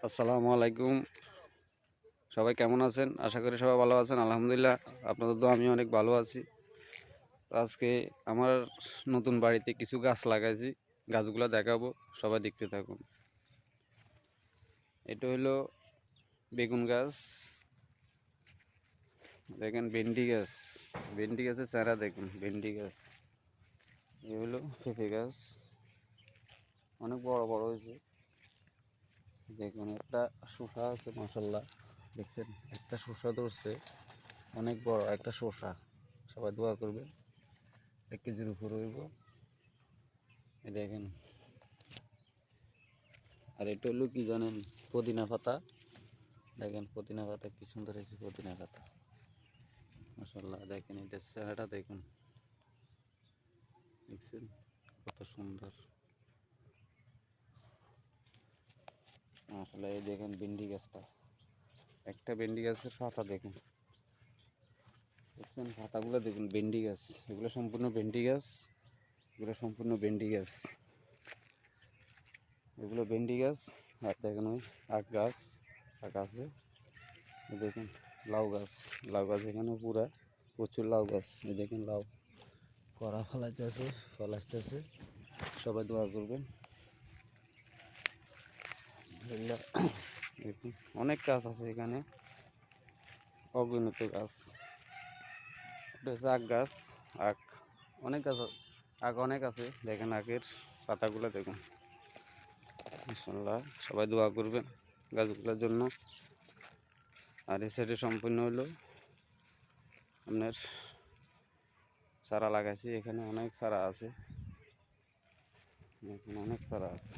আসসালামু আলাইকুম। সবাই কেমন আছেন? আশা করি সবাই ভালো আছেন। আলহামদুলিল্লাহ, আপনাদের তো আমি অনেক ভালো আছি। তো আজকে আমার নতুন বাড়িতে কিছু গাছ লাগাইছি, গাছগুলো দেখাবো, সবাই দেখতে থাকুন। এটা হলো বেগুন গাছ, দেখেন ভেন্ডি গাছ, ভেন্ডি গাছের চারা দেখুন, ভেন্ডি গাছ। এ হলো পেঁপে গাছ, অনেক বড় বড় হয়েছে। দেখুন একটা শসা আছে, মাশাআল্লাহ, দেখছেন একটা শসা ধরছে, অনেক বড় একটা শসা। সবাই দোয়া করবে, 1 কেজির উপর হইব। এই দেখেন, আর এটা হলো কি জানেন, পুদিনা পাতা। দেখেন পুদিনা পাতা কি সুন্দর হয়েছে, পুদিনা পাতা মাশাআল্লাহ। দেখেন এটা চেহারাটা দেখুন, দেখছেন কত সুন্দর মাশাআল্লাহ। এই দেখেন ভেন্ডি গাছটা, একটা ভেন্ডি গাছের পাতা দেখুন, দেখছেন পাতাগুলো দেখুন, ভেন্ডি গাছ, এগুলো সম্পূর্ণ ভেন্ডি গাছ, এগুলো সম্পূর্ণ ভেন্ডি গাছ, এগুলো ভেন্ডি গাছ। আর দেখেন ওই আখ গাছ, আখ আছে। দেখুন লাউ গাছ, লাউ গাছ এখানে পুরা প্রচুর লাউ গাছ। এই দেখেন লাউ করা ফলাইতেছে, ফল আসতেছে, সবাই দোয়া করবেন। দেখুন অনেক গাছ আছে এখানে, অগণিত গাছ। এটা হচ্ছে আখ গাছ, আখ অনেক গাছ, আখ অনেক আছে। দেখেন আখের পাতাগুলো দেখুন মাশাআল্লাহ, সবাই দোয়া করবেন গাছগুলোর জন্য। আর এই সাইডে সম্পূর্ণ হলো আপনার চারা লাগাইছি, এখানে অনেক চারা আছে, এখানে অনেক চারা আছে।